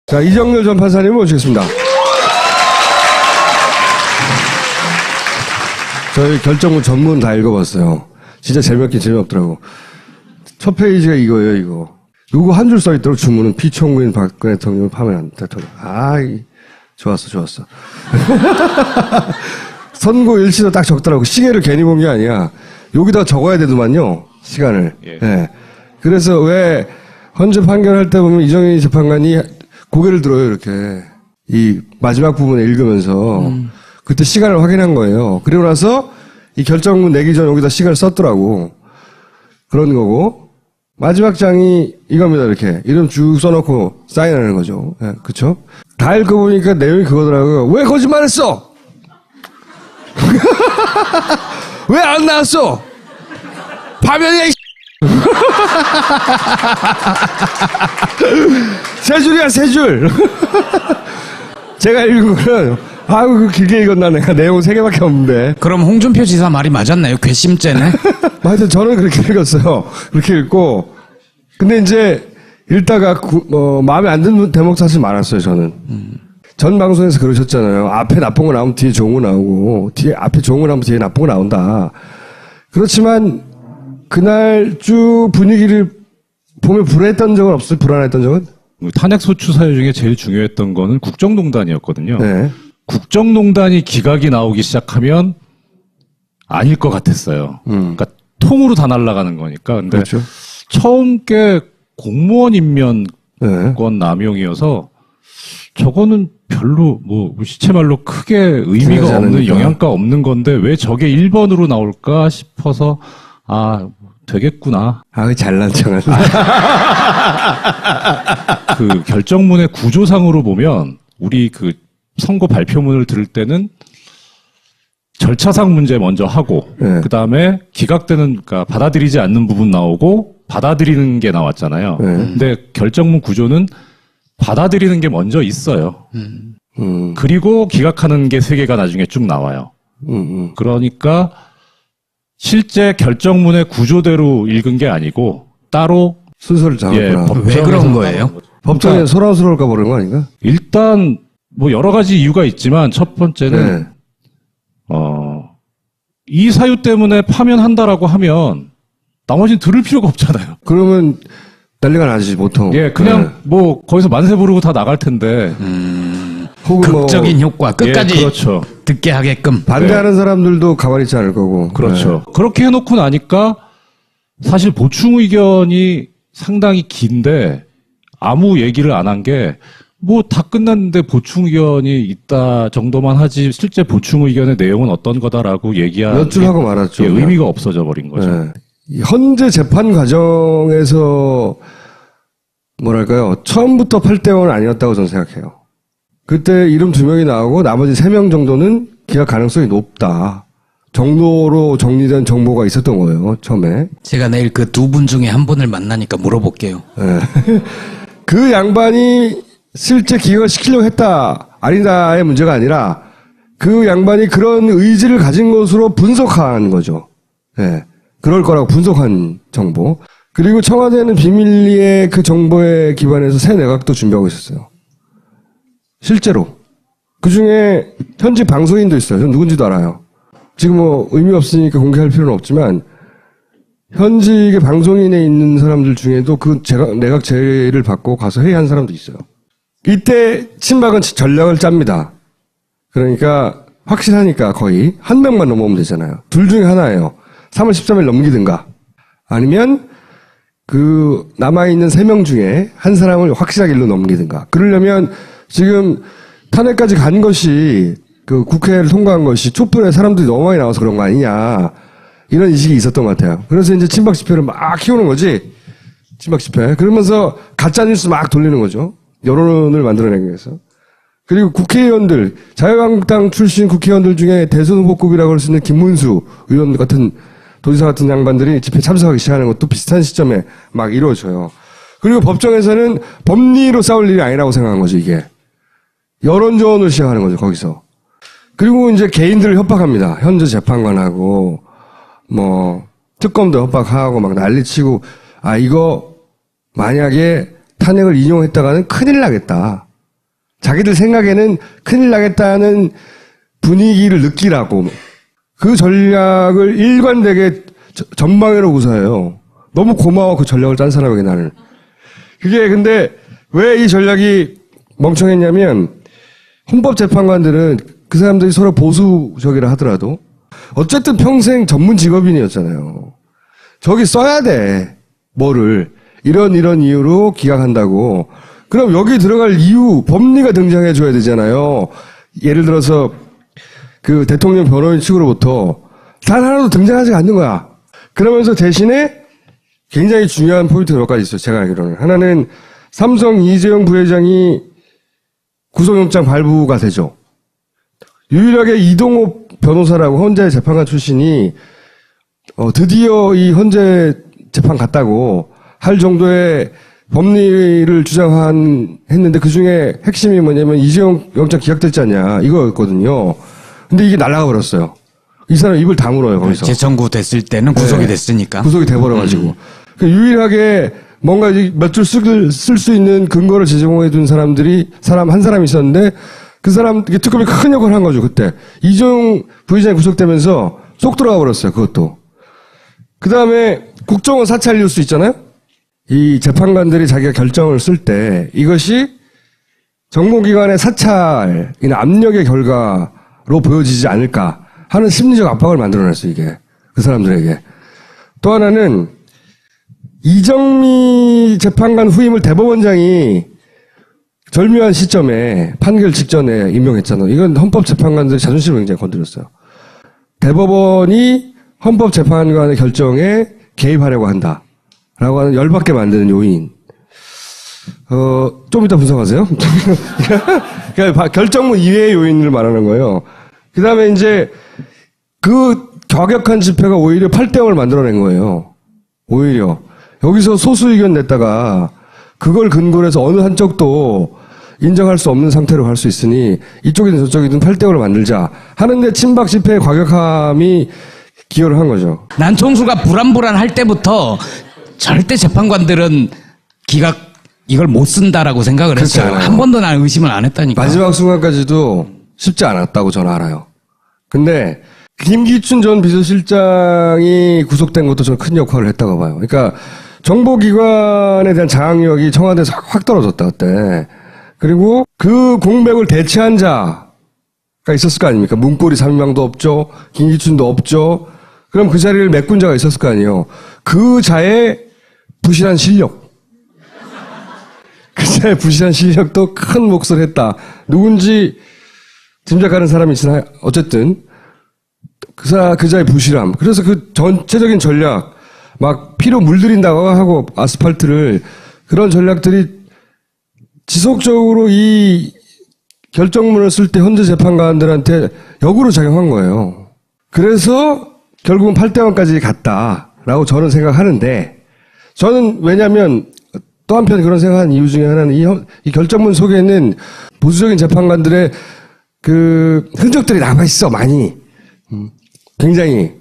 자, 이정렬 전 판사님 모시겠습니다. 저희 결정문 전문 다 읽어봤어요. 진짜 재미없긴 재미없더라고. 첫 페이지가 이거예요, 이거. 요거 한 줄 써있도록 주문은 피청구인 박근혜 대통령을 파면한 대통령. 좋았어. 선고 일시도 딱 적더라고. 시계를 괜히 본 게 아니야. 여기다 적어야 되더만요, 시간을. 예. 네. 그래서 왜 헌재 판결할 때 보면 이정희 재판관이 고개를 들어요, 이렇게. 이 마지막 부분을 읽으면서. 그때 시간을 확인한 거예요. 그리고 나서 이 결정문 내기 전 여기다 시간을 썼더라고. 그런 거고. 마지막 장이 이겁니다, 이렇게. 이름 쭉 써놓고 사인하는 거죠. 예, 그쵸? 다 읽어보니까 내용이 그거더라고요. 왜 거짓말했어? 왜 안 나왔어? 파면이야, 세 줄이야, 세 줄. 제가 읽은 거는, 아유, 길게 읽었나, 내가 내용 3개밖에 없는데. 그럼 홍준표 지사 말이 맞았나요? 괘씸죄네? 하여튼 저는 그렇게 읽었어요. 그렇게 읽고. 근데 이제, 읽다가, 마음에 안 드는 대목 사실 많았어요, 저는. 전 방송에서 그러셨잖아요. 앞에 나쁜 거 나오면 뒤에 좋은 거 나오고, 앞에 좋은 거 나오면 뒤에 나쁜 거 나온다. 그렇지만, 그날 쭉 분위기를 보면 불안했던 적은 없어요? 불안했던 적은? 탄핵소추 사유 중에 제일 중요했던 거는 국정농단이었거든요. 네. 국정농단이 기각이 나오기 시작하면 아닐 것 같았어요. 그러니까 통으로 다 날아가는 거니까. 근데 그렇죠. 처음 게 공무원 임면권 네. 남용이어서 저거는 별로 시체말로 크게 의미가 중요하지 없는 않으니까. 영향가 없는 건데 왜 저게 1번으로 나올까 싶어서 되겠구나. 그 잘난 척을. 그 결정문의 구조상으로 보면 우리 그 선고 발표문을 들을 때는 절차상 문제 먼저 하고 네. 그다음에 기각되는 그러니까 받아들이지 않는 부분 나오고 받아들이는 게 나왔잖아요. 네. 근데 결정문 구조는 받아들이는 게 먼저 있어요. 그리고 기각하는 게 3개가 나중에 쭉 나와요. 그러니까 실제 결정문의 구조대로 읽은 게 아니고 따로 순서를 잡았구나. 왜 그런 거예요? 법정에 소란스러울까 모르는 거 아닌가? 일단 여러 가지 이유가 있지만 첫 번째는 네. 이 사유 때문에 파면한다라고 하면 나머지는 들을 필요가 없잖아요. 그러면 난리가 나지 보통. 예, 그냥 거기서 만세 부르고 다 나갈 텐데. 혹은 극적인 효과 끝까지 예, 그렇죠. 듣게 하게끔. 반대하는 사람들도 가만히 있지 않을 거고. 그렇죠. 그렇게 해놓고 나니까 사실 보충 의견이 상당히 긴데 아무 얘기를 안 한 게 다 끝났는데 보충 의견이 있다 정도만 하지 실제 보충 의견의 내용은 어떤 거다라고 얘기하는 몇 줄 하고 말았죠. 예, 의미가 없어져 버린 거죠. 네. 이 헌재 재판 과정에서 뭐랄까요, 처음부터 8대5는 아니었다고 저는 생각해요. 그때 이름 2명이 나오고 나머지 3명 정도는 기각 가능성이 높다 정도로 정리된 정보가 있었던 거예요, 처음에. 제가 내일 그 2분 중에 한 분을 만나니까 물어볼게요. 네. 그 양반이 실제 기각을 시키려고 했다 아니다의 문제가 아니라 그 양반이 그런 의지를 가진 것으로 분석한 거죠. 네. 그럴 거라고 분석한 정보. 그리고 청와대는 비밀리에 그 정보에 기반해서 새 내각도 준비하고 있었어요. 실제로. 그 중에 현직 방송인도 있어요. 전 누군지도 알아요. 지금 의미 없으니까 공개할 필요는 없지만 현직의 방송인에 있는 사람들 중에도 그 내각 제의를 받고 가서 회의한 사람도 있어요. 이때 친박은 전략을 짭니다. 그러니까 확실하니까 거의 한 명만 넘어오면 되잖아요. 둘 중에 하나예요. 3월 13일 넘기든가 아니면 그 남아있는 3명 중에 한 사람을 확실하게 일로 넘기든가. 그러려면 지금 탄핵까지 간 것이 그 국회를 통과한 것이 촛불에 사람들이 너무 많이 나와서 그런 거 아니냐 이런 인식이 있었던 것 같아요. 그래서 이제 친박 집회를 막 키우는 거지. 친박 집회. 그러면서 가짜뉴스 막 돌리는 거죠. 여론을 만들어내기 위해서. 그리고 국회의원들, 자유한국당 출신 국회의원들 중에 대선 후보급이라고 할 수 있는 김문수 의원 같은 도지사 같은 양반들이 집회 참석하기 시작하는 것도 비슷한 시점에 막 이루어져요. 그리고 법정에서는 법리로 싸울 일이 아니라고 생각한 거죠, 이게. 여론전을 시작하는 거죠, 거기서. 그리고 이제 개인들을 협박합니다. 현재 재판관하고, 특검도 협박하고 막 난리치고, 이거 만약에 탄핵을 인용했다가는 큰일 나겠다. 자기들 생각에는 큰일 나겠다는 분위기를 느끼라고 그 전략을 일관되게 전방위로 구사해요. 너무 고마워 그 전략을 짠 사람에게 나는. 그게 근데 왜 이 전략이 멍청했냐면 헌법재판관들은 그 사람들이 서로 보수적이라 하더라도 어쨌든 평생 전문 직업인이었잖아요. 저기 써야 돼. 뭐를. 이런 이유로 기각한다고. 그럼 여기 들어갈 이유, 법리가 등장해 줘야 되잖아요. 예를 들어서 그 대통령 변호인 측으로부터 단 하나도 등장하지 않는 거야. 그러면서 대신에 굉장히 중요한 포인트가 몇 가지 있어요. 제가 알기로는. 하나는 삼성 이재용 부회장이 구속영장 발부가 되죠. 유일하게 이동호 변호사라고 헌재 재판관 출신이 드디어 이 헌재 재판 갔다고 할 정도의 법리를 했는데 그 중에 핵심이 뭐냐면 이재용 영장 기각됐지 않냐 이거였거든요. 근데 이게 날아가 버렸어요. 이 사람 입을 다물어요 거기서. 재청구 됐을 때는 구속이 됐으니까. 구속이 돼버려가지고. 유일하게 뭔가 몇 줄 쓸 수 있는 근거를 제공해 둔 사람들이 한 사람이 있었는데 그 사람 특검이 큰 역할을 한 거죠 그때. 이재용 부회장이 구속되면서 쏙 들어가 버렸어요 그것도. 그 다음에 국정원 사찰 뉴스 있잖아요. 이 재판관들이 자기가 결정을 쓸 때 이것이 정보기관의 사찰이나 압력의 결과로 보여지지 않을까 하는 심리적 압박을 만들어냈어요 이게 그 사람들에게. 또 하나는 이정미 재판관 후임을 대법원장이 절묘한 시점에 판결 직전에 임명했잖아요. 이건 헌법재판관들의 자존심을 굉장히 건드렸어요. 대법원이 헌법재판관의 결정에 개입하려고 한다라고 하는 열받게 만드는 요인. 좀 이따 분석하세요. 그러니까 결정문 이외의 요인을 말하는 거예요. 그 다음에 이제 그 과격한 집회가 오히려 8대0을 만들어낸 거예요. 오히려. 여기서 소수 의견 냈다가 그걸 근거로 해서 어느 한쪽도 인정할 수 없는 상태로 갈 수 있으니 이쪽이든 저쪽이든 8대5를 만들자 하는데 친박 집회의 과격함이 기여를 한 거죠. 난 총수가 불안할 때부터 절대 재판관들은 이걸 못 쓴다라고 생각을 했어요. 한 번도 난 의심을 안 했다니까. 마지막 순간까지도 쉽지 않았다고 저는 알아요. 근데 김기춘 전 비서실장이 구속된 것도 저는 큰 역할을 했다고 봐요. 그러니까 정보기관에 대한 장악력이 청와대에서 확 떨어졌다 그때. 그리고 그 공백을 대체한 자가 있었을 거 아닙니까? 문고리 3명도 없죠. 김기춘도 없죠. 그럼 그 자리를 메꾼 자가 있었을 거 아니에요. 그 자의 부실한 실력. 그 자의 부실한 실력도 큰 몫을 했다. 누군지 짐작하는 사람이 있으나 어쨌든 그 자의 부실함. 그래서 그 전체적인 전략 막 피로 물들인다고 하고 아스팔트를 그런 전략들이 지속적으로 이 결정문을 쓸 때 헌재 재판관들한테 역으로 작용한 거예요. 그래서 결국은 8대1까지 갔다라고 저는 생각하는데 저는 왜냐하면 또 한편 그런 생각한 이유 중에 하나는 이 결정문 속에는 보수적인 재판관들의 그 흔적들이 남아있어 많이. 굉장히.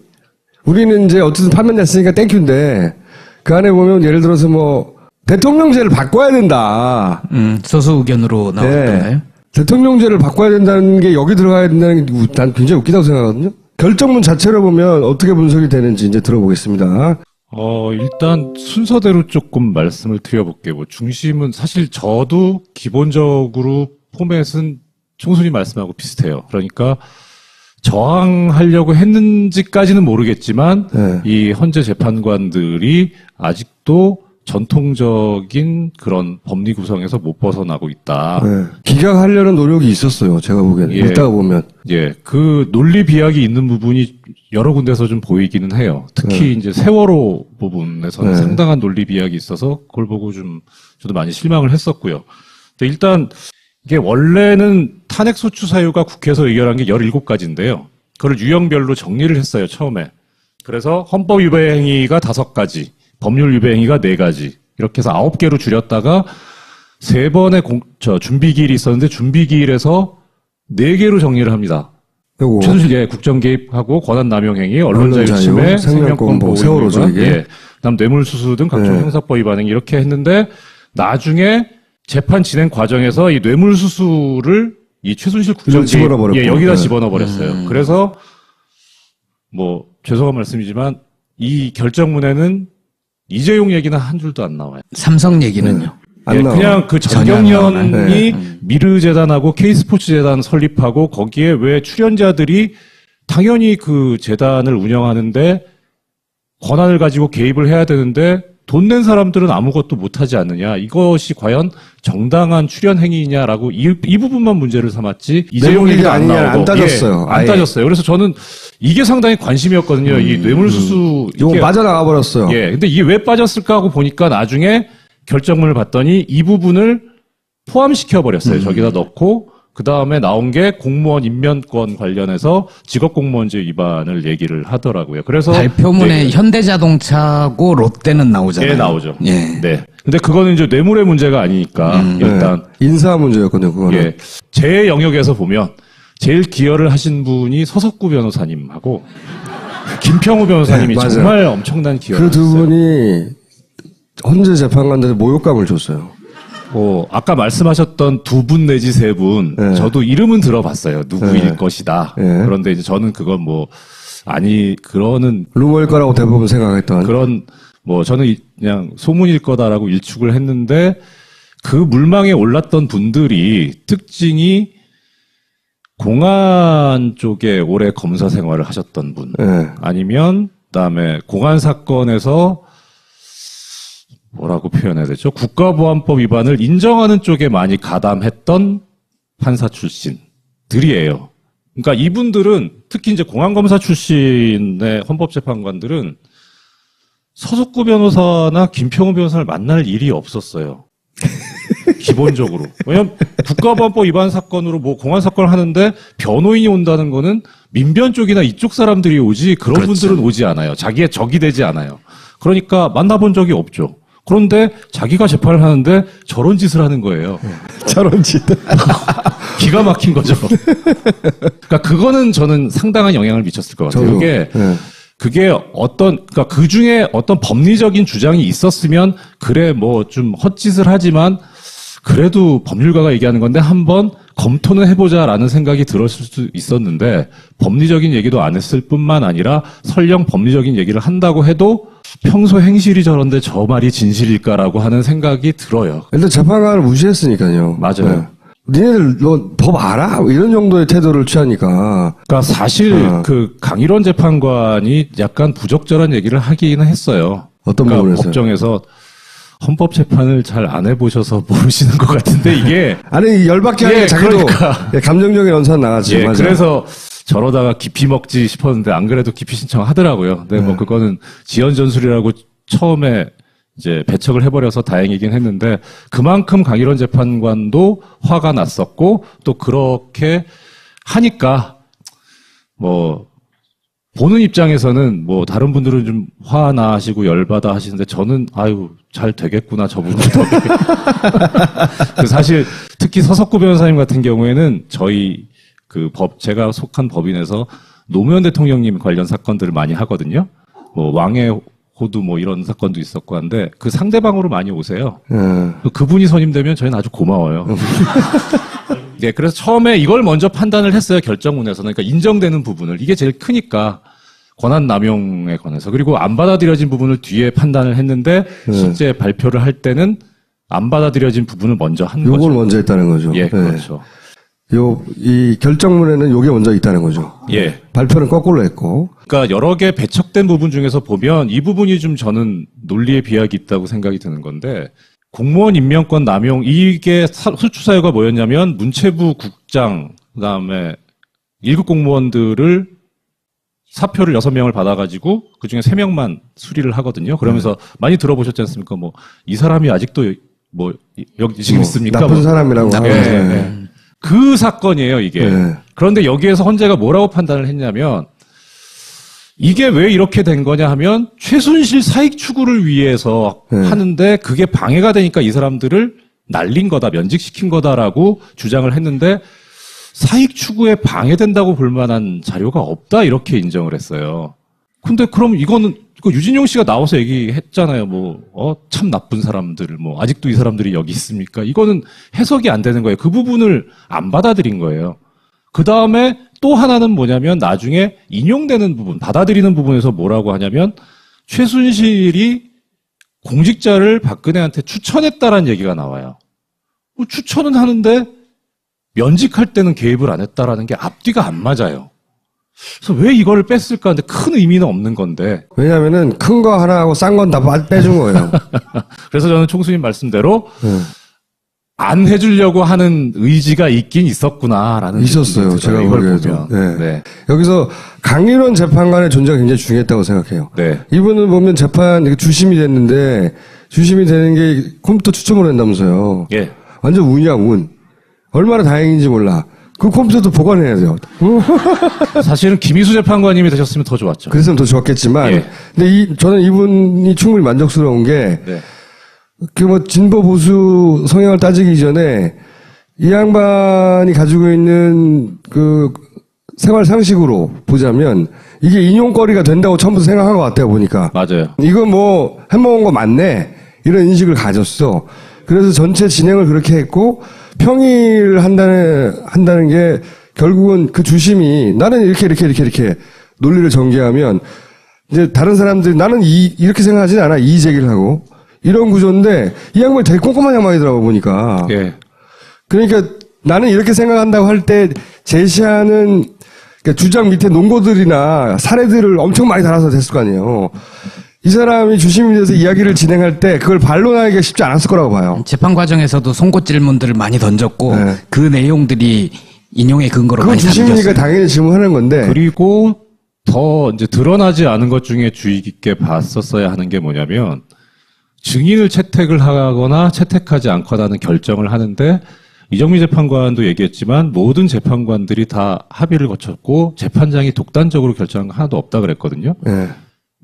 우리는 이제 어쨌든 판명됐으니까 땡큐인데 그 안에 보면 예를 들어서 뭐 대통령제를 바꿔야 된다. 소수 의견으로 나왔던가요? 네. 대통령제를 바꿔야 된다는 게 여기 들어가야 된다는 게 난 굉장히 웃기다고 생각하거든요. 결정문 자체로 보면 어떻게 분석이 되는지 이제 들어보겠습니다. 일단 순서대로 조금 말씀을 드려볼게요. 뭐 중심은 사실 저도 기본적으로 포맷은 총수님 말씀하고 비슷해요. 그러니까 저항하려고 했는지까지는 모르겠지만 네. 이 헌재 재판관들이 아직도 전통적인 그런 법리 구성에서 못 벗어나고 있다. 네. 기각하려는 노력이 있었어요. 제가 보기에는. 읽다가 보면. 예, 그 논리 비약이 있는 부분이 여러 군데서 좀 보이기는 해요. 특히 이제 세월호 부분에서는 상당한 논리 비약이 있어서 그걸 보고 좀 저도 많이 실망을 했었고요. 근데 일단 이게 원래는 탄핵소추 사유가 국회에서 의결한 게 17가지인데요. 그걸 유형별로 정리를 했어요, 처음에. 그래서 헌법 위배 행위가 5가지, 법률 위배 행위가 4가지, 이렇게 해서 9개로 줄였다가 3번의 준비기일이 있었는데 준비기일에서 4개로 정리를 합니다. 최순실 국정 개입하고 권한 남용 행위, 언론자유 침해, 생명권 보호, 세월호죠, 이게. 그다음 뇌물수수 등 각종 형사법 위반 행위 이렇게 했는데 나중에 재판 진행 과정에서 이 뇌물수수를 이 최순실 국장이 집어넣어버렸고. 여기다 네. 집어넣어버렸어요. 그래서 뭐 죄송한 말씀이지만 이 결정문에는 이재용 얘기는 한 줄도 안 나와요. 삼성 얘기는요. 안 나와. 그냥 그 전혀 안 정경련이 나오네. 미르재단하고 K스포츠재단 설립하고 거기에 왜 출연자들이 당연히 그 재단을 운영하는데 권한을 가지고 개입을 해야 되는데 돈 낸 사람들은 아무것도 못하지 않느냐. 이것이 과연 정당한 출연 행위냐라고 이 부분만 문제를 삼았지 이재용 얘기가 안 아니냐, 나오고 안 따졌어요. 안 아예. 따졌어요. 그래서 저는 이게 상당히 관심이었거든요. 이 뇌물수수 요거 이게 빠져나가 버렸어요. 예. 근데 이게 왜 빠졌을까 하고 보니까 나중에 결정문을 봤더니 이 부분을 포함시켜 버렸어요. 저기다 넣고 그 다음에 나온 게 공무원 임면권 관련해서 직업공무원제 위반을 얘기를 하더라고요. 그래서 발표문에 네, 현대자동차고 롯데는 나오잖아요. 예, 나오죠. 예. 네. 근데 그거는 이제 뇌물의 문제가 아니니까 일단 네. 인사 문제였거든요, 그거는. 예. 제 영역에서 보면 제일 기여를 하신 분이 서석구 변호사님하고 김평우 변호사님이 네, 맞아요. 정말 엄청난 기여를 그 두 했어요. 분이 헌재 재판관들의 모욕감을 줬어요. 아까 말씀하셨던 두 분 내지 세 분, 네. 저도 이름은 들어봤어요. 누구일 네. 것이다. 네. 그런데 이제 저는 그건 그러는 루머일 거라고 대부분 생각했던. 그런, 저는 그냥 소문일 거다라고 일축을 했는데, 그 물망에 올랐던 분들이 특징이 공안 쪽에 오래 검사 생활을 하셨던 분, 예. 아니면, 그다음에 공안 사건에서 뭐라고 표현해야 되죠? 국가보안법 위반을 인정하는 쪽에 많이 가담했던 판사 출신들이에요. 그러니까 이분들은 특히 이제 공안검사 출신의 헌법재판관들은 서석구 변호사나 김평우 변호사를 만날 일이 없었어요. 기본적으로. 왜냐면 국가보안법 위반 사건으로 공안 사건을 하는데 변호인이 온다는 거는 민변 쪽이나 이쪽 사람들이 오지 그런 그렇죠. 분들은 오지 않아요. 자기의 적이 되지 않아요. 그러니까 만나본 적이 없죠. 그런데 자기가 재판을 하는데 저런 짓을 하는 거예요. 저런 짓. 기가 막힌 거죠. 그러니까 그거는 저는 상당한 영향을 미쳤을 것 같아요. 저도. 그게 예. 그러니까 그 중에 어떤 법리적인 주장이 있었으면 그래 좀 헛짓을 하지만 그래도 법률가가 얘기하는 건데 한번 검토는 해보자라는 생각이 들었을 수 있었는데 법리적인 얘기도 안 했을 뿐만 아니라 설령 법리적인 얘기를 한다고 해도 평소 행실이 저런데 저 말이 진실일까라고 하는 생각이 들어요. 일단 재판관을 무시했으니까요. 맞아요. 예. 니네들 너 법 알아? 이런 정도의 태도를 취하니까. 그러니까 사실 그 강일원 재판관이 약간 부적절한 얘기를 하기는 했어요. 어떤 그러니까 부분에서요? 법정에서 헌법 재판을 잘 안 해보셔서 모르시는 것 같은데 이게 아니 열받게 하니까 예, 자기도 그러니까. 예, 감정적인 연산 나갔지. 예, 맞아. 그래서 저러다가 기피 먹지 싶었는데 안 그래도 기피 신청하더라고요. 근데 그거는 지연 전술이라고 처음에 이제 배척을 해버려서 다행이긴 했는데 그만큼 강일원 재판관도 화가 났었고 또 그렇게 하니까 보는 입장에서는 다른 분들은 좀 화나시고 열받아 하시는데 저는 잘 되겠구나 저분은 사실 특히 서석구 변호사님 같은 경우에는 저희 제가 속한 법인에서 노무현 대통령님 관련 사건들을 많이 하거든요. 왕의 호두 이런 사건도 있었고 한데 그 상대방으로 많이 오세요. 그분이 선임되면 저희는 아주 고마워요. 네, 그래서 처음에 이걸 먼저 판단을 했어요. 결정문에서는. 그러니까 인정되는 부분을. 이게 제일 크니까 권한 남용에 관해서. 그리고 안 받아들여진 부분을 뒤에 판단을 했는데 실제 발표를 할 때는 안 받아들여진 부분을 먼저 한 거죠. 요걸 먼저 했다는 거죠. 예, 그렇죠. 이 결정문에는 요게 먼저 있다는 거죠. 예. 발표는 거꾸로 했고. 그러니까 여러 개 배척된 부분 중에서 보면 이 부분이 좀 저는 논리의 비약이 있다고 생각이 드는 건데 공무원 임명권 남용 이게 소추 사유가 뭐였냐면 문체부 국장 그다음에 1급 공무원들을 사표를 6명을 받아가지고 그중에 3명만 수리를 하거든요. 그러면서 많이 들어보셨지 않습니까? 이 사람이 아직도 여기 지금 있습니까? 나쁜 사람이라고 나쁜 하는. 사람. 예. 그 사건이에요, 이게. 네. 그런데 여기에서 헌재가 뭐라고 판단을 했냐면 이게 왜 이렇게 된 거냐 하면 최순실 사익 추구를 위해서 하는데 그게 방해가 되니까 이 사람들을 날린 거다, 면직시킨 거다라고 주장을 했는데 사익 추구에 방해된다고 볼 만한 자료가 없다 이렇게 인정을 했어요. 근데 그럼 이거는 그 유진용 씨가 나와서 얘기했잖아요. 참 나쁜 사람들, 아직도 이 사람들이 여기 있습니까? 이거는 해석이 안 되는 거예요. 그 부분을 안 받아들인 거예요. 그 다음에 또 하나는 뭐냐면 나중에 인용되는 부분, 받아들이는 부분에서 뭐라고 하냐면 최순실이 공직자를 박근혜한테 추천했다라는 얘기가 나와요. 추천은 하는데 면직할 때는 개입을 안 했다라는 게 앞뒤가 안 맞아요. 그래서 왜 이거를 뺐을까 하는데 큰 의미는 없는 건데. 왜냐면은 큰 거 하나하고 싼 건 다 빼준 거예요. 그래서 저는 총수님 말씀대로 안 해주려고 하는 의지가 있긴 있었구나라는. 있었어요. 제가 보기에도. 네. 네. 여기서 강일원 재판관의 존재가 굉장히 중요했다고 생각해요. 네. 이분은 보면 재판 주심이 됐는데 주심이 되는 게 컴퓨터 추첨을 한다면서요. 예. 완전 운이야 운. 얼마나 다행인지 몰라. 그 컴퓨터도 보관해야 돼요. 사실은 김희수 재판관님이 되셨으면 더 좋았죠. 그랬으면 더 좋았겠지만, 예. 근데 저는 이분이 충분히 만족스러운 게, 네. 진보 보수 성향을 따지기 이전에 이 양반이 가지고 있는 생활 상식으로 보자면 이게 인용거리가 된다고 처음부터 생각한 것 같아요 보니까. 맞아요. 이거 해먹은 거 맞네 이런 인식을 가졌어. 그래서 전체 진행을 그렇게 했고 평의를 한다는 게 결국은 그 주심이 나는 이렇게 논리를 전개하면 이제 다른 사람들이 나는 이렇게 생각하진 않아 이의 제기를 하고 이런 구조인데 이 양반이 되게 꼼꼼한 양반이더라고 보니까. 예. 그러니까 나는 이렇게 생각한다고 할 때 제시하는 주장 밑에 논거들이나 사례들을 엄청 많이 달아서 됐을 거 아니에요. 이 사람이 주심이 돼서 이야기를 진행할 때 그걸 반론하기가 쉽지 않았을 거라고 봐요. 재판 과정에서도 송곳 질문들을 많이 던졌고 네. 그 내용들이 인용의 근거로 많이 담겼어요. 주심이니까 당연히 질문하는 건데. 그리고 더 이제 드러나지 않은 것 중에 주의 깊게 봤었어야 하는 게 뭐냐면 증인을 채택을 하거나 채택하지 않거나는 결정을 하는데 이정미 재판관도 얘기했지만 모든 재판관들이 다 합의를 거쳤고 재판장이 독단적으로 결정한 거 하나도 없다 그랬거든요. 네.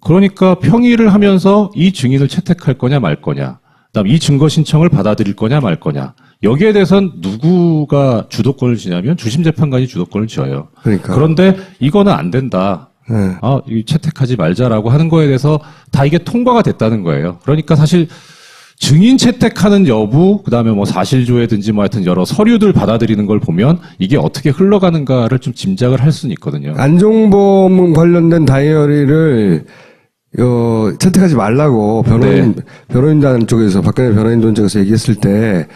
그러니까 평의를 하면서 이 증인을 채택할 거냐 말 거냐, 그다음 이 증거 신청을 받아들일 거냐 말 거냐, 여기에 대해선 누구가 주도권을 지냐면 주심 재판관이 주도권을 쥐어요. 그러니까. 그런데 이거는 안 된다. 네. 이 채택하지 말자라고 하는 거에 대해서 다 이게 통과가 됐다는 거예요. 그러니까 사실 증인 채택하는 여부, 그다음에 사실조회든지 하여튼 여러 서류들 받아들이는 걸 보면 이게 어떻게 흘러가는가를 좀 짐작을 할 수는 있거든요. 안종범 관련된 다이어리를 채택하지 말라고 변호인단 쪽에서 박근혜 변호인단 쪽에서 얘기했을 때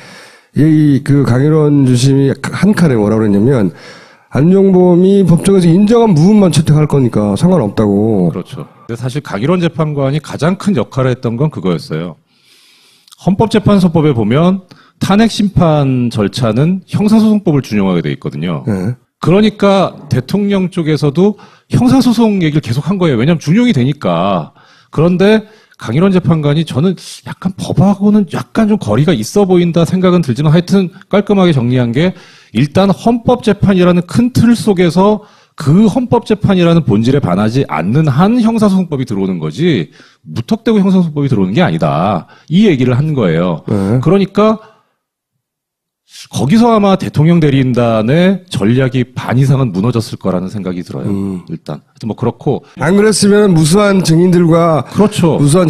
강일원 주심이 한 칸에 뭐라고 그랬냐면 안종범이 법정에서 인정한 부분만 채택할 거니까 상관없다고. 그렇죠. 근데 사실 강일원 재판관이 가장 큰 역할을 했던 건 그거였어요. 헌법재판소법에 보면 탄핵 심판 절차는 형사소송법을 준용하게 돼 있거든요. 네. 그러니까 대통령 쪽에서도 형사소송 얘기를 계속 한 거예요. 왜냐하면 준용이 되니까. 그런데 강일원 재판관이 저는 약간 법하고는 약간 좀 거리가 있어 보인다 생각은 들지만 하여튼 깔끔하게 정리한 게 일단 헌법재판이라는 큰 틀 속에서 그 헌법재판이라는 본질에 반하지 않는 한 형사소송법이 들어오는 거지 무턱대고 형사소송법이 들어오는 게 아니다. 이 얘기를 한 거예요. 그러니까 거기서 아마 대통령 대리인단의 전략이 반 이상은 무너졌을 거라는 생각이 들어요. 일단. 하여튼 그렇고. 안 그랬으면 무수한 증인들과. 그렇죠. 무수한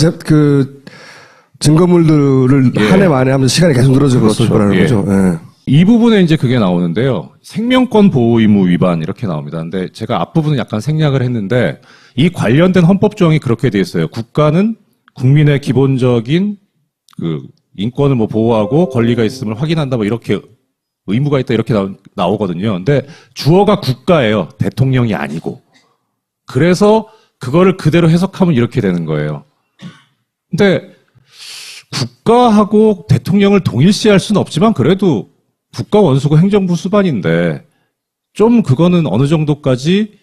증거물들을 한 해 만에 하면서 시간이 계속 늘어졌을 거라는 거죠. 예. 이 부분에 이제 그게 나오는데요. 생명권 보호 의무 위반 이렇게 나옵니다. 근데 제가 앞부분은 약간 생략을 했는데 이 관련된 헌법 조항이 그렇게 돼 있어요. 국가는 국민의 기본적인 인권을 보호하고 권리가 있음을 확인한다 이렇게 의무가 있다 이렇게 나오거든요. 근데 주어가 국가예요. 대통령이 아니고. 그래서 그거를 그대로 해석하면 이렇게 되는 거예요. 근데 국가하고 대통령을 동일시할 수는 없지만 그래도 국가 원수고 행정부 수반인데 좀 그거는 어느 정도까지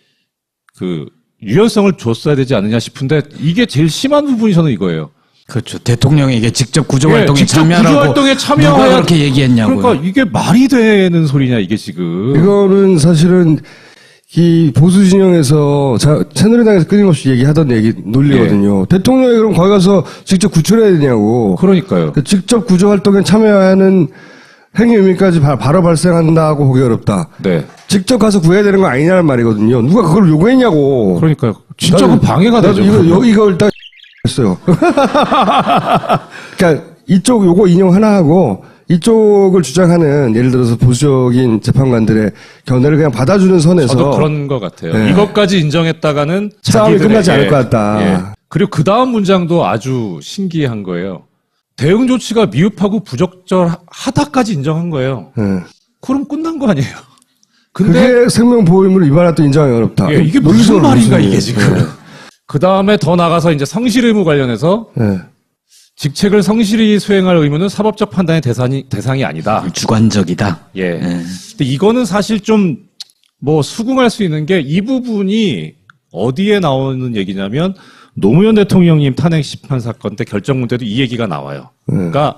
유연성을 줬어야 되지 않느냐 싶은데 이게 제일 심한 부분이 저는 이거예요. 그렇죠. 대통령에게 직접 구조활동에 참여하고 구조활동에 참여해야 누가 그렇게 얘기했냐고요. 그러니까 이게 말이 되는 소리냐 이게 지금. 이거는 사실은 이 보수 진영에서 새누리당에서 끊임없이 얘기하던 논리거든요. 대통령이 그럼 거기 가서 직접 구출해야 되냐고. 그러니까요. 직접 구조활동에 참여하는 행위 의미까지 바로 발생한다고 보기 어렵다. 네. 직접 가서 구해야 되는 거 아니냐는 말이거든요. 누가 그걸 요구했냐고. 그러니까요. 진짜 그 방해가 되죠. 이거 일단 했어요. 그러니까 이쪽 요거 인용 하나 하고 이쪽을 주장하는 예를 들어서 보수적인 재판관들의 견해를 그냥 받아주는 선에서 저도 그런 것 같아요. 네. 이것까지 인정했다가는 싸움이 자기들에게, 끝나지 않을 것 같다. 예. 그리고 그 다음 문장도 아주 신기한 거예요. 대응 조치가 미흡하고 부적절하다까지 인정한 거예요. 예. 그럼 끝난 거 아니에요? 근데 그게 생명보호의무를 위반했다 인정하기 어렵다. 예, 이게 무슨 논리적으로 말인가 무슨 이게 지금. 그 다음에 더 나가서 이제 성실 의무 관련해서 예. 직책을 성실히 수행할 의무는 사법적 판단의 대상이 아니다. 주관적이다. 예. 근데 이거는 사실 좀 뭐 수긍할 수 있는 게 이 부분이 어디에 나오는 얘기냐면 노무현 대통령님 탄핵 심판 사건 때 결정문 때도 이 얘기가 나와요. 그러니까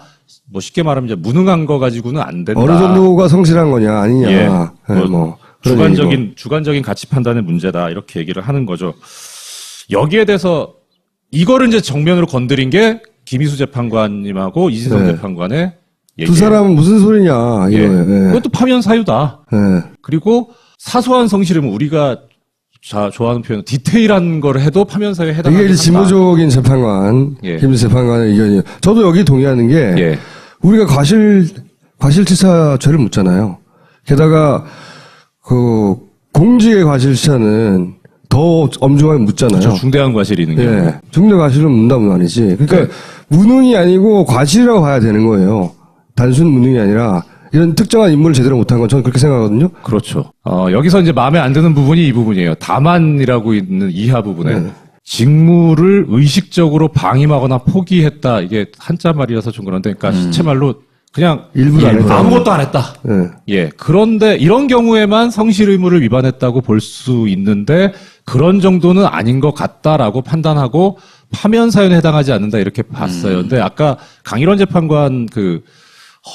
뭐 쉽게 말하면 이제 무능한 거 가지고는 안 된다. 어느 정도가 성실한 거냐 아니냐. 예. 뭐 그런 얘기고. 주관적인 가치 판단의 문제다. 이렇게 얘기를 하는 거죠. 여기에 대해서 이거를 이제 정면으로 건드린 게 김희수 재판관님하고 이진성 네. 재판관의 얘기. 두 사람은 무슨 소리냐. 예. 이거. 예. 그것도 파면 사유다. 예. 그리고 사소한 성실은 우리가 좋아하는 표현, 디테일한 걸 해도 파면 사유에 해당한다. 이게 이제 진보적인 재판관, 예. 김희수 재판관의 의견이에요. 저도 여기 동의하는 게 예. 우리가 과실치사 죄를 묻잖아요. 게다가 그 공직의 과실치사는 더 엄중하게 묻잖아요. 저 중대한 과실이 있는 게. 예. 중대 과실은 문답은 아니지. 그러니까 무능이 아니고 과실이라고 봐야 되는 거예요. 단순 무능이 아니라 이런 특정한 임무를 제대로 못한 건 저는 그렇게 생각하거든요. 그렇죠. 여기서 이제 마음에 안 드는 부분이 이 부분이에요. 다만이라고 있는 이하 부분에 직무를 의식적으로 방임하거나 포기했다. 이게 한자 말이라서 좀 그런데, 그러니까 시체말로 그냥 일부러 안 했다. 아무것도 안 했다. 예. 예. 그런데 이런 경우에만 성실 의무를 위반했다고 볼 수 있는데 그런 정도는 아닌 것 같다라고 판단하고 파면 사유에 해당하지 않는다 이렇게 봤어요. 근데 아까 강일원 재판관 그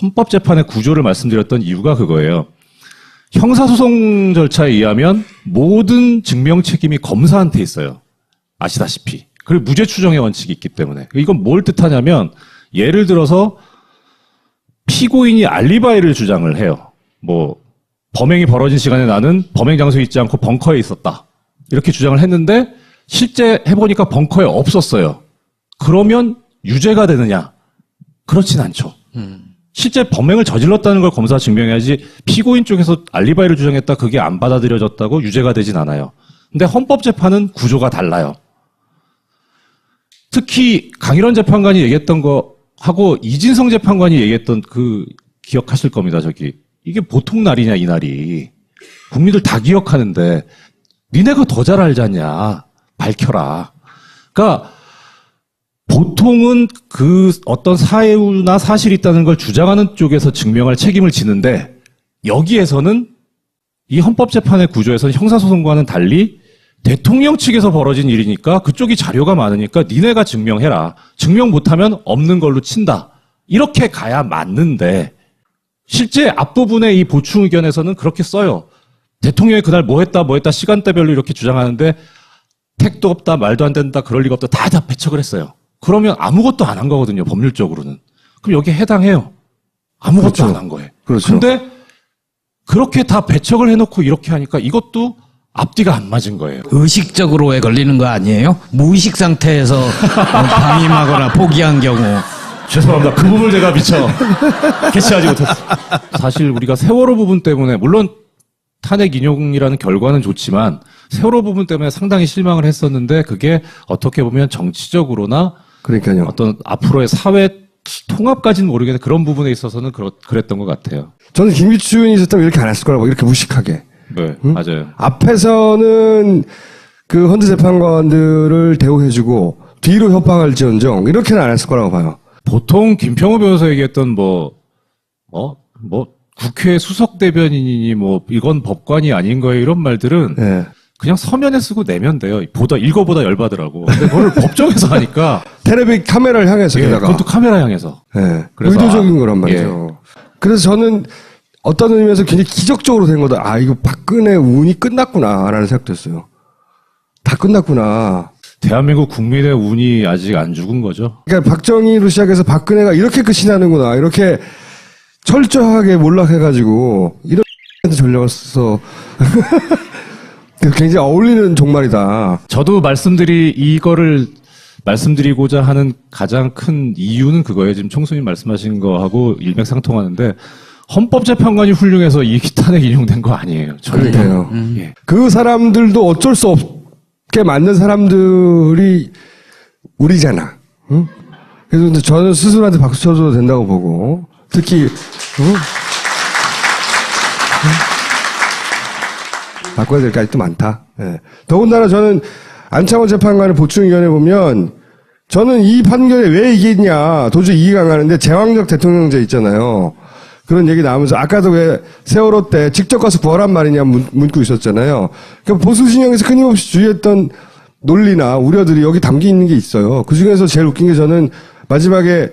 헌법재판의 구조를 말씀드렸던 이유가 그거예요. 형사소송 절차에 의하면 모든 증명 책임이 검사한테 있어요. 아시다시피. 그리고 무죄 추정의 원칙이 있기 때문에. 이건 뭘 뜻하냐면 예를 들어서 피고인이 알리바이를 주장을 해요. 뭐 범행이 벌어진 시간에 나는 범행 장소에 있지 않고 벙커에 있었다. 이렇게 주장을 했는데 실제 해보니까 벙커에 없었어요. 그러면 유죄가 되느냐? 그렇진 않죠. 실제 범행을 저질렀다는 걸 검사가 증명해야지 피고인 쪽에서 알리바이를 주장했다 그게 안 받아들여졌다고 유죄가 되진 않아요. 근데 헌법재판은 구조가 달라요. 특히 강일원 재판관이 얘기했던 거 하고 이진성 재판관이 얘기했던 그 기억하실 겁니다. 저기 이게 보통 날이냐 이 날이. 국민들 다 기억하는데 니네가 더 잘 알잖냐. 밝혀라. 그러니까 보통은 그 어떤 사유나 사실이 있다는 걸 주장하는 쪽에서 증명할 책임을 지는데 여기에서는 이 헌법재판의 구조에서는 형사소송과는 달리 대통령 측에서 벌어진 일이니까 그쪽이 자료가 많으니까 니네가 증명해라. 증명 못하면 없는 걸로 친다. 이렇게 가야 맞는데 실제 앞부분의 이 보충 의견에서는 그렇게 써요. 대통령이 그날 뭐 했다 시간대별로 이렇게 주장하는데 택도 없다 말도 안 된다 그럴 리가 없다 다 배척을 했어요. 그러면 아무것도 안 한 거거든요. 법률적으로는. 그럼 여기에 해당해요. 아무것도 그렇죠. 안 한 거예요. 그렇죠. 근데 그렇게 다 배척을 해놓고 이렇게 하니까 이것도 앞뒤가 안 맞은 거예요. 의식적으로에 걸리는 거 아니에요? 무의식 상태에서 방임하거나 포기한 경우. 죄송합니다. 그 부분을 제가 미처 캐치하지 못했어요. 사실 우리가 세월호 부분 때문에 물론 탄핵 인용이라는 결과는 좋지만 세월호 부분 때문에 상당히 실망을 했었는데 그게 어떻게 보면 정치적으로나 그러니까요. 어떤 앞으로의 사회 통합까지는 모르겠는데 그런 부분에 있어서는 그랬던 것 같아요. 저는 김기춘이 있었다면 이렇게 안 했을 거라고 이렇게 무식하게. 네, 맞아요. 앞에서는 그 헌재 재판관들을 대우해주고 뒤로 협박할지언정 이렇게는 안 했을 거라고 봐요. 보통 김평호 변호사 얘기했던 국회 수석 대변인이니 이건 법관이 아닌 거예요 이런 말들은 예. 그냥 서면에 쓰고 내면 돼요. 읽어보다 열받으라고. 근데 그걸 법정에서 하니까 텔레비 카메라를 향해서 예, 게다가. 그것도 카메라 향해서. 예. 그래서 의도적인 거란 말이죠. 그래서 저는 어떤 의미에서 굉장히 기적적으로 된 거다. 아, 이거 박근혜 운이 끝났구나라는 생각도 했어요. 다 끝났구나. 대한민국 국민의 운이 아직 안 죽은 거죠. 그러니까 박정희로 시작해서 박근혜가 이렇게 끝이 나는구나. 이렇게 철저하게 몰락해가지고 이런 전략을 써서 굉장히 어울리는 종말이다. 저도 이거를 말씀드리고자 하는 가장 큰 이유는 그거예요. 지금 총수님 말씀하신 거하고 일맥상통하는데 헌법재판관이 훌륭해서 이 탄핵 인용된 거 아니에요. 절대. 그러니까요. 예. 그 사람들도 어쩔 수 없게 만든 사람들이 우리잖아. 응? 그래서 저는 스스로한테 박수 쳐줘도 된다고 보고 특히 바꿔야 될 게 아직도 많다. 예. 더군다나 저는 안창호 재판관의 보충위원회 보면 저는 이 판결에 왜 이겼냐 도저히 이해가 안 가는데 제왕적 대통령제 있잖아요. 그런 얘기 나오면서 아까도 왜 세월호 때 직접 가서 구하란 말이냐 묻고 있었잖아요. 그러니까 보수 진영에서 끊임없이 주의했던 논리나 우려들이 여기 담겨 있는 게 있어요. 그중에서 제일 웃긴 게 저는 마지막에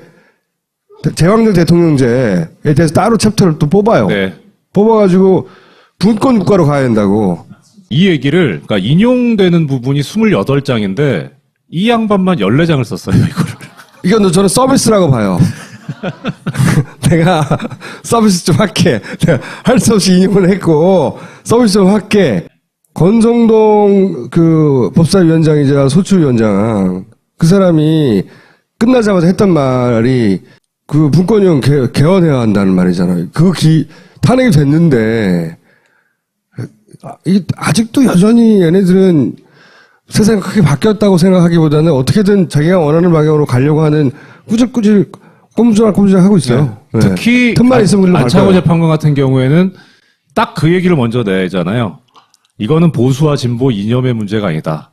제왕적 대통령제에 대해서 따로 챕터를 또 뽑아요. 네. 뽑아가지고 분권 국가로 가야 된다고. 이 얘기를, 그러니까 인용되는 부분이 28장인데, 이 양반만 14장을 썼어요, 이거를. 이건 저는 서비스라고 봐요. 내가 서비스 좀 할게. 내가 할 수 없이 인용을 했고, 서비스 좀 할게. 권성동 그 법사위원장이자 소추위원장, 그 사람이 끝나자마자 했던 말이 그 분권형 개헌해야 한다는 말이잖아요. 탄핵이 됐는데, 아직도 여전히 얘네들은 세상이 크게 바뀌었다고 생각하기보다는 어떻게든 자기가 원하는 방향으로 가려고 하는 꾸질꾸질 꼼지락 하고 있어요. 네. 네. 특히 틈만 있으면 글로 안창호 갈 거예요. 재판관 같은 경우에는 딱 그 얘기를 먼저 내잖아요. 이거는 보수와 진보 이념의 문제가 아니다.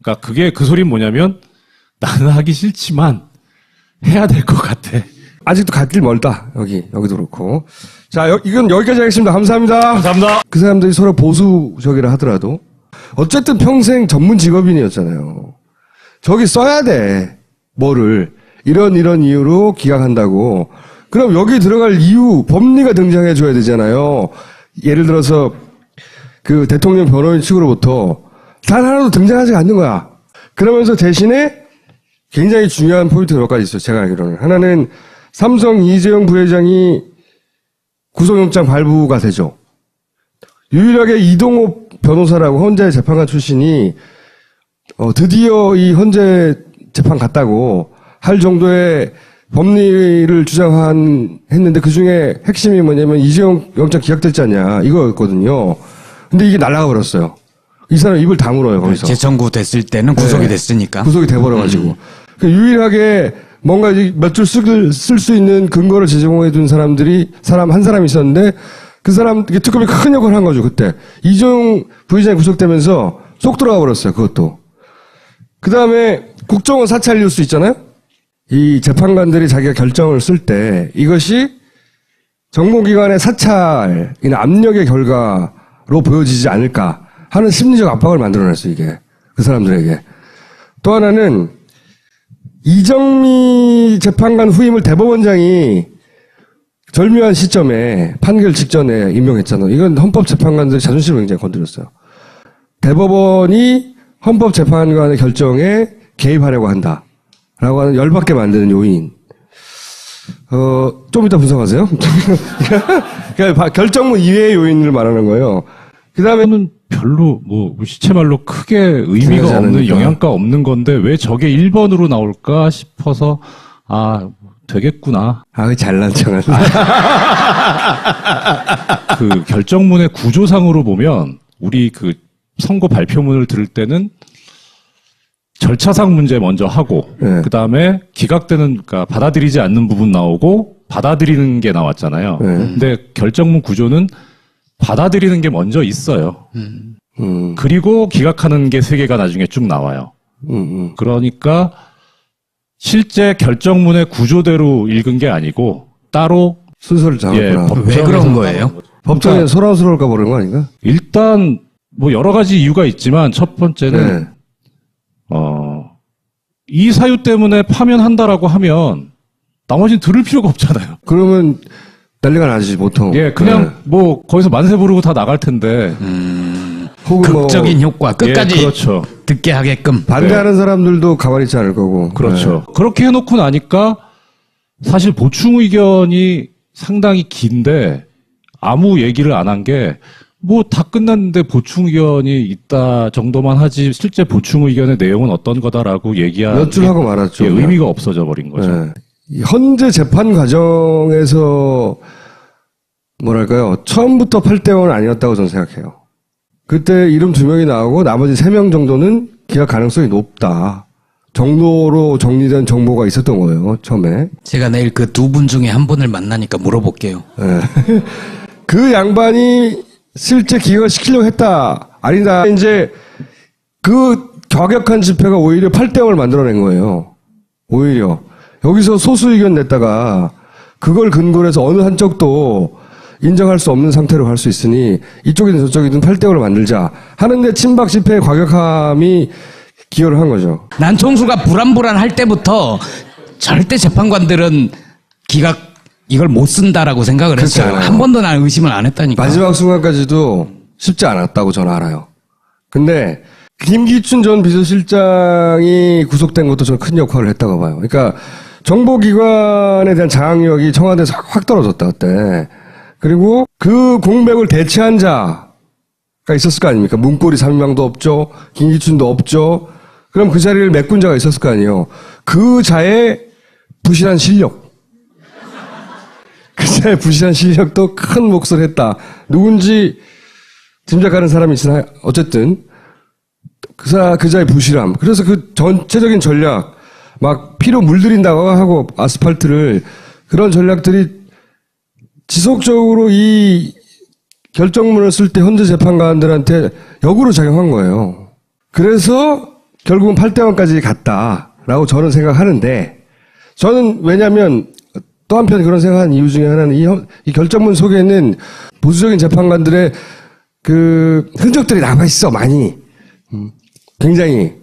그러니까 그게 그 소리는 뭐냐면 나는 하기 싫지만 해야 될 것 같아. 아직도 갈 길 멀다. 여기도 그렇고. 자, 이건 여기까지 하겠습니다. 감사합니다. 감사합니다. 그 사람들이 서로 보수적이라 하더라도 어쨌든 평생 전문 직업인이었잖아요. 저기 써야 돼. 뭐를. 이런 이유로 기각한다고. 그럼 여기 들어갈 이유, 법리가 등장해 줘야 되잖아요. 예를 들어서 그 대통령 변호인 측으로부터 단 하나도 등장하지 않는 거야. 그러면서 대신에 굉장히 중요한 포인트가 몇 가지 있어요. 제가 알기로는. 하나는 삼성 이재용 부회장이 구속영장 발부가 되죠. 유일하게 이동호 변호사라고 헌재 재판관 출신이 드디어 이 헌재 재판 갔다고 할 정도의 법리를 했는데 그중에 핵심이 뭐냐면 이재용 영장 기각됐지 않냐 이거였거든요. 근데 이게 날아가 버렸어요. 이 사람 입을 다물어요 거기서. 재청구 됐을 때는 구속이 됐으니까. 구속이 돼버려가지고. 유일하게 뭔가 몇 줄 쓸 수 있는 근거를 제공해 둔 사람 한 사람이 있었는데 그 사람 특검이 큰 역할을 한 거죠 그때. 이재용 부회장이 구속되면서 쏙 들어가 버렸어요 그것도. 그 다음에 국정원 사찰 뉴스 있잖아요. 이 재판관들이 자기가 결정을 쓸 때 이것이 정보기관의 사찰이나 압력의 결과로 보여지지 않을까 하는 심리적 압박을 만들어냈어요 이게 그 사람들에게. 또 하나는 이정미 재판관 후임을 대법원장이 절묘한 시점에 판결 직전에 임명했잖아요. 이건 헌법재판관들의 자존심을 굉장히 건드렸어요. 대법원이 헌법재판관의 결정에 개입하려고 한다라고 하는 열받게 만드는 요인. 좀 이따 분석하세요. 그러니까 결정문 이외의 요인을 말하는 거예요. 그 다음에는 별로 시체말로 크게 의미가 없는 않으니까. 영향가 없는 건데 왜 저게 1번으로 나올까 싶어서 되겠구나. 잘난 척은. 그 결정문의 구조상으로 보면 우리 그 선고 발표문을 들을 때는 절차상 문제 먼저 하고 네. 그다음에 기각되는 그러니까 받아들이지 않는 부분 나오고 받아들이는 게 나왔잖아요. 네. 근데 결정문 구조는 받아들이는 게 먼저 있어요. 그리고 기각하는 게 3개가 나중에 쭉 나와요. 그러니까 실제 결정문의 구조대로 읽은 게 아니고 따로 순서를 잡았구나. 왜 그런 거예요? 법정에 소란스러울까 모르는 거 아닌가? 일단 여러 가지 이유가 있지만 첫 번째는 네. 이 사유 때문에 파면한다라고 하면 나머지는 들을 필요가 없잖아요. 그러면 난리가 나지 보통. 예, 그냥 거기서 만세 부르고 다 나갈 텐데. 혹은 극적인 효과 끝까지 예, 그렇죠. 듣게 하게끔. 반대하는 사람들도 가만히 있지 않을 거고. 그렇죠. 그렇게 해놓고 나니까 사실 보충 의견이 상당히 긴데 아무 얘기를 안 한 게 뭐 다 끝났는데 보충 의견이 있다 정도만 하지 실제 보충 의견의 내용은 어떤 거다라고 얘기하는 몇 줄 하고 말았죠. 의미가 없어져 버린 거죠. 네. 현재 재판 과정에서 뭐랄까요, 처음부터 8대5는 아니었다고 저는 생각해요. 그때 이름 2명이 나오고 나머지 3명 정도는 기각 가능성이 높다 정도로 정리된 정보가 있었던 거예요, 처음에. 제가 내일 그 2분 중에 한 분을 만나니까 물어볼게요. 네. 그 양반이 실제 기각을 시키려고 했다 아니다, 이제 그 과격한 집회가 오히려 8대0을 만들어낸 거예요. 오히려 여기서 소수 의견 냈다가 그걸 근거로 해서 어느 한쪽도 인정할 수 없는 상태로 갈 수 있으니 이쪽이든 저쪽이든 8대5를 만들자 하는데 친박 집회의 과격함이 기여를 한 거죠. 난총수가 불안불안할 때부터 절대 재판관들은 기각 이걸 못 쓴다라고 생각을 했어요. 않아요. 한 번도 난 의심을 안 했다니까. 마지막 순간까지도 쉽지 않았다고 저는 알아요. 근데 김기춘 전 비서실장이 구속된 것도 저는 큰 역할을 했다고 봐요. 그러니까 정보기관에 대한 장악력이 청와대에서 확 떨어졌다 그때. 그리고 그 공백을 대체한 자가 있었을 거 아닙니까? 문고리 3명도 없죠. 김기춘도 없죠. 그럼 그 자리를 메꾼 자가 있었을 거 아니에요. 그 자의 부실한 실력. 그 자의 부실한 실력도 큰 몫을 했다. 누군지 짐작하는 사람이 있으나 어쨌든 그 자의 부실함. 그래서 그 전체적인 전략, 막 피로 물들인다고 하고 아스팔트를, 그런 전략들이 지속적으로 이 결정문을 쓸 때 현재 재판관들한테 역으로 작용한 거예요. 그래서 결국은 8대1까지 갔다라고 저는 생각하는데, 저는 왜냐하면 또 한편 그런 생각한 이유 중에 하나는 이 결정문 속에는 보수적인 재판관들의 그 흔적들이 남아 있어, 많이. 굉장히.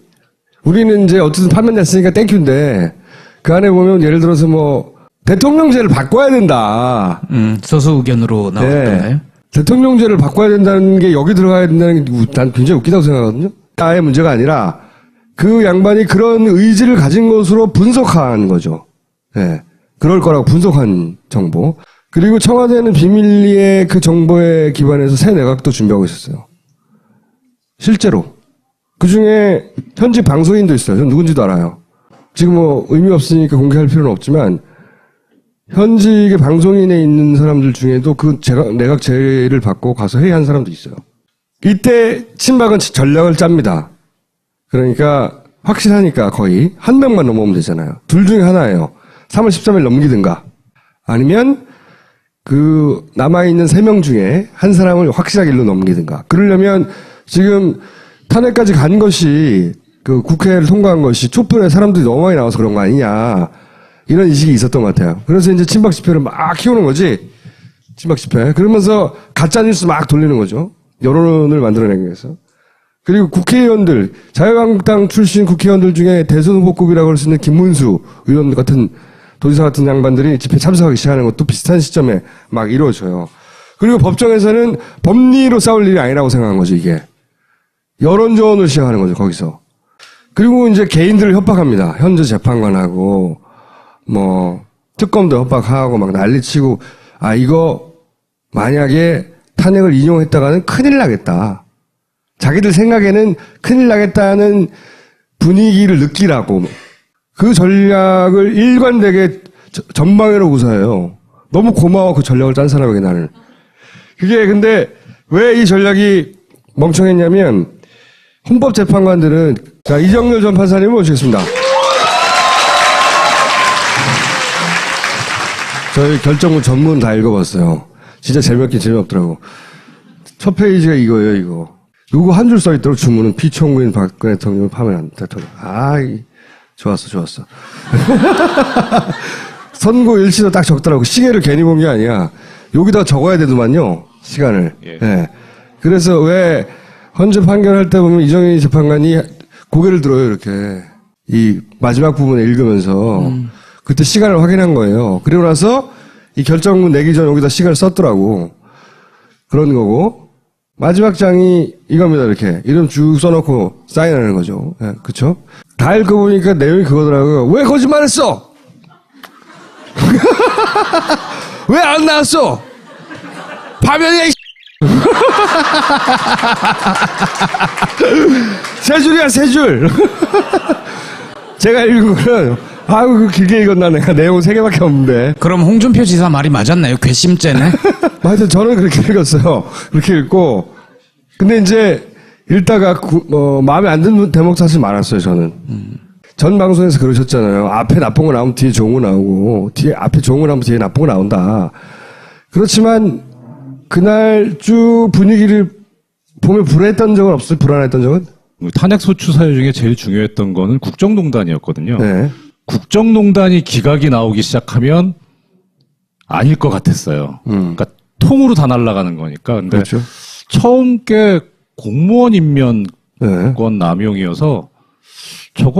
우리는 이제 어쨌든 판명됐으니까 땡큐인데, 그 안에 보면 예를 들어서 뭐 대통령제를 바꿔야 된다. 소수 의견으로 나왔던가요? 네. 대통령제를 바꿔야 된다는 게 여기 들어가야 된다는 게 난 굉장히 웃기다고 생각하거든요. 아예 문제가 아니라 그 양반이 그런 의지를 가진 것으로 분석한 거죠. 네. 그럴 거라고 분석한 정보. 그리고 청와대는 비밀리에 그 정보에 기반해서 새 내각도 준비하고 있었어요. 실제로. 그 중에 현직 방송인도 있어요. 전 누군지도 알아요. 지금 뭐 의미 없으니까 공개할 필요는 없지만 현직의 방송인에 있는 사람들 중에도 그 내각 제의를 받고 가서 회의한 사람도 있어요. 이때 친박은 전략을 짭니다. 그러니까 확실하니까 거의 한 명만 넘어오면 되잖아요. 둘 중에 하나예요. 3월 13일 넘기든가 아니면 그 남아있는 3명 중에 한 사람을 확실하게 일로 넘기든가. 그러려면 지금 탄핵까지 간 것이 그 국회를 통과한 것이 촛불에 사람들이 너무 많이 나와서 그런 거 아니냐. 이런 인식이 있었던 것 같아요. 그래서 이제 친박 집회를 막 키우는 거지. 친박 집회. 그러면서 가짜뉴스 막 돌리는 거죠. 여론을 만들어내기 위해서. 그리고 국회의원들, 자유한국당 출신 국회의원들 중에 대선 후보급이라고 할 수 있는 김문수 의원 같은 도지사 같은 양반들이 집회 참석하기 시작하는 것도 비슷한 시점에 막 이루어져요. 그리고 법정에서는 법리로 싸울 일이 아니라고 생각한 거죠, 이게. 여론조언을 시작하는 거죠, 거기서. 그리고 이제 개인들을 협박합니다. 현재 재판관하고, 뭐, 특검도 협박하고 막 난리치고, 아, 이거 만약에 탄핵을 인용했다가는 큰일 나겠다. 자기들 생각에는 큰일 나겠다는 분위기를 느끼라고. 그 전략을 일관되게 전방위로 구사해요. 너무 고마워, 그 전략을 짠 사람에게 나는. 그게 근데 왜 이 전략이 멍청했냐면, 헌법재판관들은, 자, 이정렬 전 판사님 모시겠습니다. 저희 결정문 전문 다 읽어봤어요. 진짜 재미없긴 재미없더라고. 첫 페이지가 이거예요, 이거. 요거 한 줄 써있더라고, 주문은. 피청구인 박근혜 대통령을 파면한 대통령. 좋았어. 선고 일시도 딱 적더라고. 시계를 괜히 본 게 아니야. 여기다 적어야 되더만요, 시간을. 예. 네. 그래서 왜 헌재 판결할 때 보면 이정희 재판관이 고개를 들어요, 이렇게. 이 마지막 부분을 읽으면서. 그때 시간을 확인한 거예요. 그리고 나서 이 결정문 내기 전에 여기다 시간을 썼더라고. 그런 거고. 마지막 장이 이겁니다, 이렇게. 이름 쭉 써놓고 사인하는 거죠. 네, 그쵸? 다 읽어보니까 내용이 그거더라고요. 왜 거짓말했어? 왜 안 나왔어? 파면이야, 이 세 줄이야, 세 줄. 제가 읽은 거는, 아유, 길게 읽었나, 내가 내용 세 개밖에 없는데. 그럼 홍준표 지사 말이 맞았나요? 괘씸죄네? 하여튼 저는 그렇게 읽었어요. 그렇게 읽고. 근데 이제, 읽다가, 마음에 안 드는 대목 사실 많았어요, 저는. 전 방송에서 그러셨잖아요. 앞에 나쁜 거 나오면 뒤에 좋은 거 나오고, 앞에 좋은 거 나오면 뒤에 나쁜 거 나온다. 그렇지만, 그날 쭉 분위기를 보면 불안했던 적은 없어요? 불안했던 적은? 탄핵소추 사유 중에 제일 중요했던 거는 국정농단이었거든요. 네. 국정농단이 기각이 나오기 시작하면 아닐 것 같았어요. 그러니까 통으로 다 날아가는 거니까. 근데 그렇죠. 처음 게 공무원 임면권 네. 남용이어서 저거